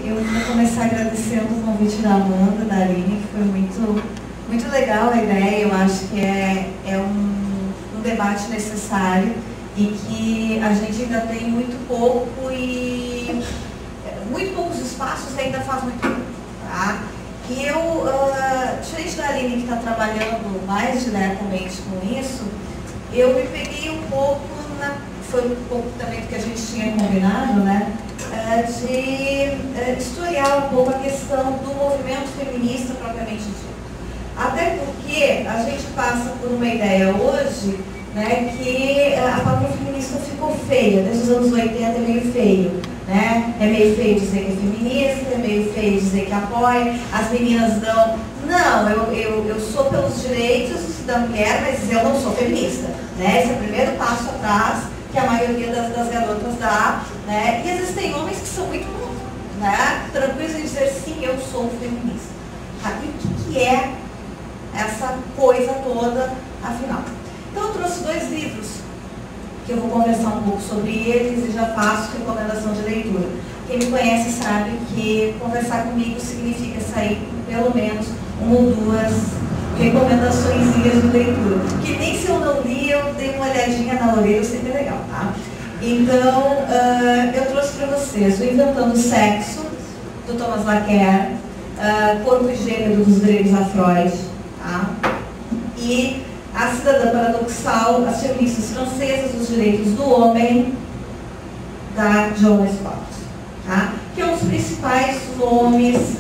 eu vou começar agradecendo o convite da Amanda, da Aline, que foi muito legal a ideia. Eu acho que é um debate necessário e que a gente ainda tem muito pouco e muito poucos espaços ainda faz muito tempo, tá? E eu, diferente da Aline que está trabalhando mais diretamente com isso, eu me peguei um pouco, foi um pouco também do que a gente tinha combinado, né? De historiar um pouco a questão do movimento feminista propriamente dito. Até porque a gente passa por uma ideia hoje, né, que a palavra feminista ficou feia, desde os anos 80 é meio feio, né? É meio feio dizer que é feminista, é meio feio dizer que apoia, as meninas dão... Não, eu sou pelos direitos da mulher, mas eu não sou feminista, né? Esse é o primeiro passo atrás que a maioria das garotas dá, né? E existem homens que são muito, né, tranquilos em dizer sim, eu sou feminista. Tá? E o que é essa coisa toda, afinal? Então eu trouxe 2 livros, que eu vou conversar um pouco sobre eles e já faço recomendação de leitura. Quem me conhece sabe que conversar comigo significa sair com pelo menos 1 ou 2 recomendações de leitura. Que nem se eu não li, eu dei uma olhadinha na orelha, sempre é legal, tá? Então, eu trouxe para vocês o Inventando o Sexo, do Thomas Laqueur, Corpo e Gênero, dos gregos a Freud, tá? E A Cidadã Paradoxal, As Feministas Francesas, Os Direitos do Homem, da Joan Scott, tá? Que é um dos principais nomes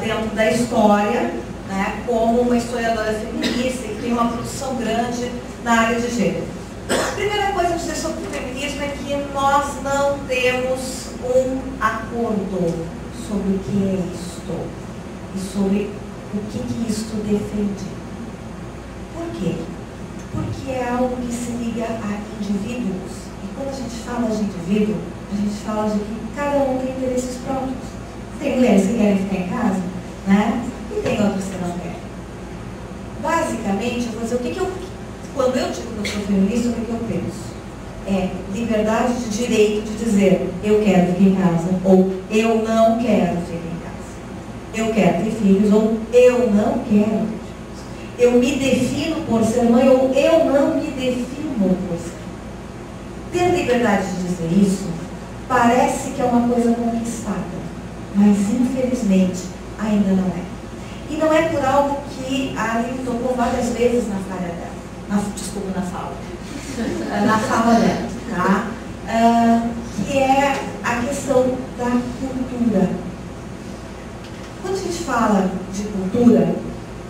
dentro da história, né, como uma historiadora feminista e que tem uma produção grande na área de gênero. A primeira coisa a dizer sobre o feminismo é que nós não temos um acordo sobre o que é isto e sobre o que isto defende. Por quê? Porque é algo que se liga a indivíduos. E quando a gente fala de indivíduo, a gente fala de que cada um tem interesses próprios. Tem mulheres que querem ficar em casa, né? E tem outras que não querem. Basicamente, eu vou dizer, quando eu digo que eu sou feminista, o que eu penso? É liberdade de direito de dizer eu quero ficar em casa, ou eu não quero ficar em casa. Eu quero ter filhos, ou eu não quero ter filhos. Eu me defino por ser mãe, ou eu não me defino por ser mãe. Ter liberdade de dizer isso parece que é uma coisa conquistada, mas infelizmente ainda não é. E não é por algo que a Aline tocou várias vezes na fala dela. Na fala dela, tá? Que é a questão da cultura. Quando a gente fala de cultura,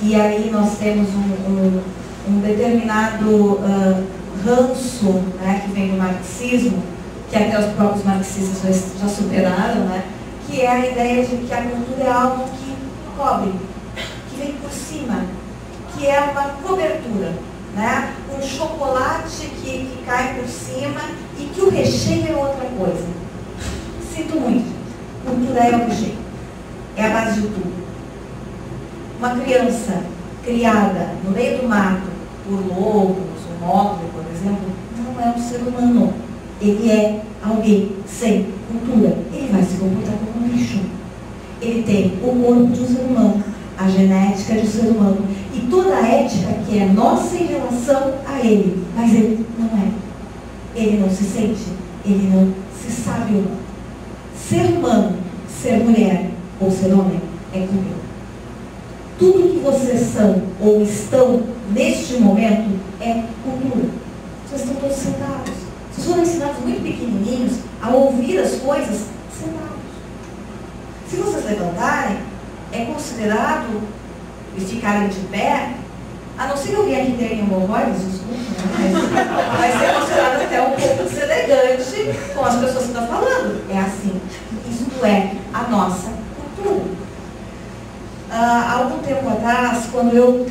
e aí nós temos um determinado ranço, né, que vem do marxismo, que até os próprios marxistas já superaram, né, que é a ideia de que a cultura é algo que cobre, que vem por cima, que é uma cobertura, né? Um chocolate que cai por cima e que o recheio é outra coisa. Sinto muito, cultura é o recheio, é a base de tudo. Uma criança criada no meio do mato por lobos, um mogli, por exemplo, não é um ser humano. Ele é alguém sem cultura. Ele vai se comportar como um bicho. Ele tem o corpo de um ser humano, a genética de um ser humano e toda a ética que é nossa em relação a ele. Mas ele não é. Ele não se sente. Ele não se sabe humano. Ser humano, ser mulher ou ser homem é cultura. Tudo que vocês são ou estão neste momento é cultura. Vocês estão todos sentados. Vocês foram ensinados muito pequenininhos a ouvir as coisas sentados. Se vocês levantarem, é considerado e ficarem de pé, a não ser que alguém aqui tenha hemorroides, desculpa, né? Mas vai ser considerado até um pouco deselegante com as pessoas que estão falando. É assim. Isto é a nossa cultura. Há algum tempo atrás, quando eu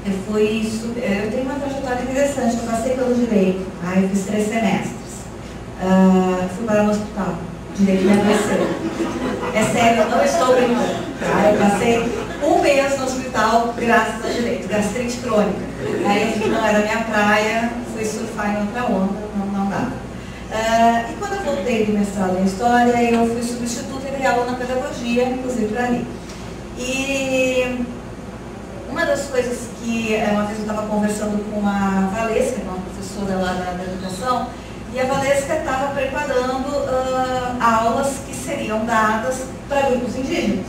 tenho uma trajetória interessante, eu passei pelo direito, eu fiz 3 semestres. Fui parar no hospital, direito me adoeceu. É sério, eu não estou brincando. Eu passei 1 mês no hospital graças ao direito, gastrite crônica. Aí eu vi que não era minha praia, fui surfar em outra onda, não dava. E quando eu voltei do mestrado em História, eu fui substituta e dei aula na pedagogia, inclusive por ali. E uma das coisas que, uma vez eu estava conversando com a Valesca, que é uma professora lá da educação, e a Valesca estava preparando aulas que seriam dadas para grupos indígenas.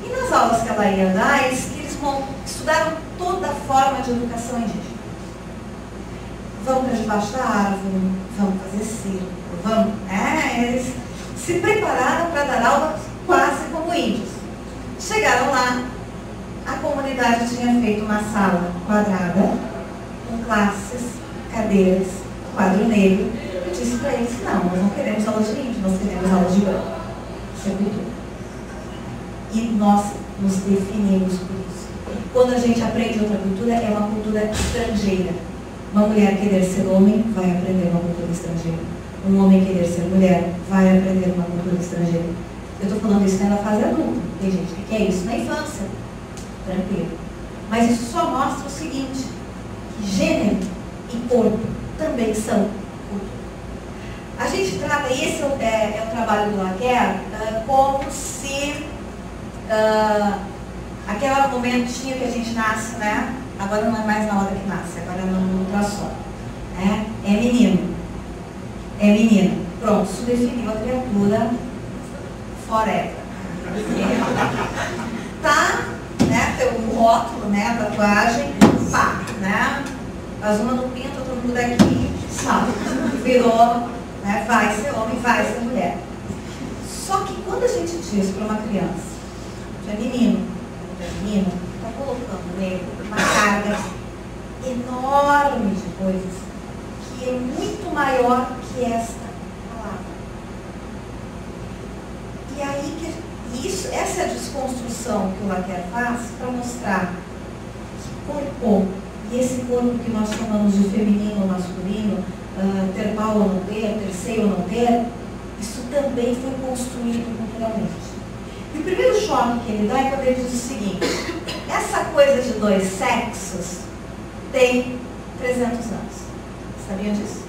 E nas aulas que ela ia dar, eles estudaram toda a forma de educação indígena. Vamos para debaixo da árvore, vamos fazer círculo, vamos. Eles se prepararam para dar aula quase como índios. Chegaram lá, a comunidade tinha feito uma sala quadrada, com classes, cadeiras, quadro negro. Eu disse para eles, não, nós não queremos aula de índio, nós queremos aula de branco. Isso é cultura. E nós nos definimos por isso. Quando a gente aprende outra cultura, é uma cultura estrangeira. Uma mulher querer ser homem, vai aprender uma cultura estrangeira. Um homem querer ser mulher, vai aprender uma cultura estrangeira. Eu estou falando isso na fase adulta. Tem gente que quer isso na infância. Tranquilo. Mas isso só mostra o seguinte, que gênero e corpo também são cultura. A gente trata, e esse é o trabalho do Laquer, como se aquele momentinho que a gente nasce, né? Agora não é mais na hora que nasce, agora é no ultrassom. É menino. É menina. Pronto, isso definiu a criatura forever. Tá, né? Tem um rótulo, né? A tatuagem, pá, né? Faz uma no pinto, outra no daqui, sabe? Virou, né? Vai ser homem, vai ser mulher. Só que quando a gente diz para uma criança, que é menino, está colocando nele uma carga enorme de coisas que é muito maior que esta palavra. E aí essa é a desconstrução que o Laquer faz para mostrar que corpo, e esse corpo que nós chamamos de feminino ou masculino, ter pau ou não ter seio ou não ter, isso também foi construído culturalmente. E o primeiro choque que ele dá é quando ele diz o seguinte, essa coisa de dois sexos tem 300 anos. Sabiam disso?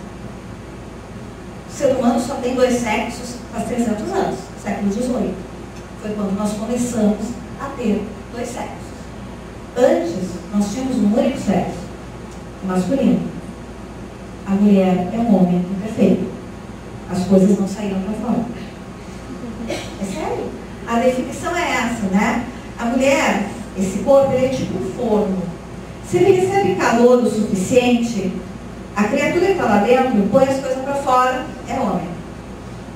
O ser humano só tem dois sexos faz 300 anos, século XVIII. Foi quando nós começamos a ter dois sexos. Antes, nós tínhamos um único sexo, o masculino. A mulher é um homem imperfeito. As coisas não saíram para fora. É sério. A definição é essa, né? A mulher, esse corpo, ele é tipo um forno. Se ele recebe calor o suficiente, a criatura que está lá dentro põe as coisas para fora, é homem.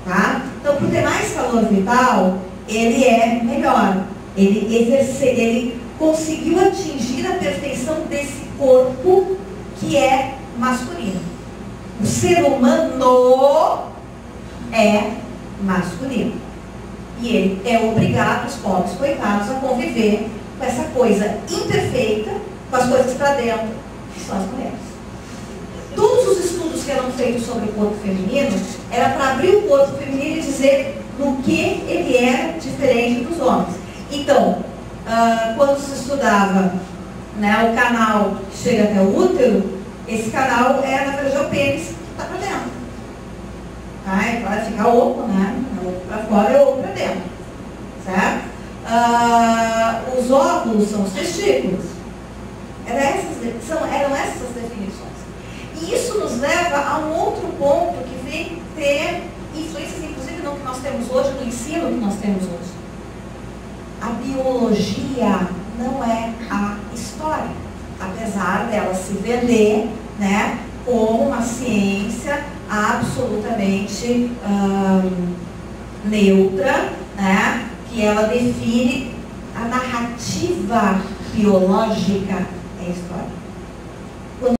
Tá? Então, por ter mais calor vital, ele é melhor. Ele conseguiu atingir a perfeição desse corpo que é masculino. O ser humano é masculino. E ele é obrigado, os pobres coitados, a conviver com essa coisa imperfeita, com as coisas para dentro, que são as mulheres. Todos os estudos que eram feitos sobre o corpo feminino era para abrir o corpo feminino e dizer no que ele era diferente dos homens. Então, quando se estudava, né, o canal que chega até o útero, esse canal é, na verdade, o pênis que está para dentro. Vai ficar oco, né? Oco para fora é oco para dentro. Certo? Os óvulos são os testículos. Eram essas as definições. E isso nos leva a um outro ponto que vem ter influências, inclusive, no que nós temos hoje, no ensino que nós temos hoje. A biologia não é a história, apesar dela se vender, né, como uma ciência absolutamente neutra, né, que ela define a narrativa biológica é a história.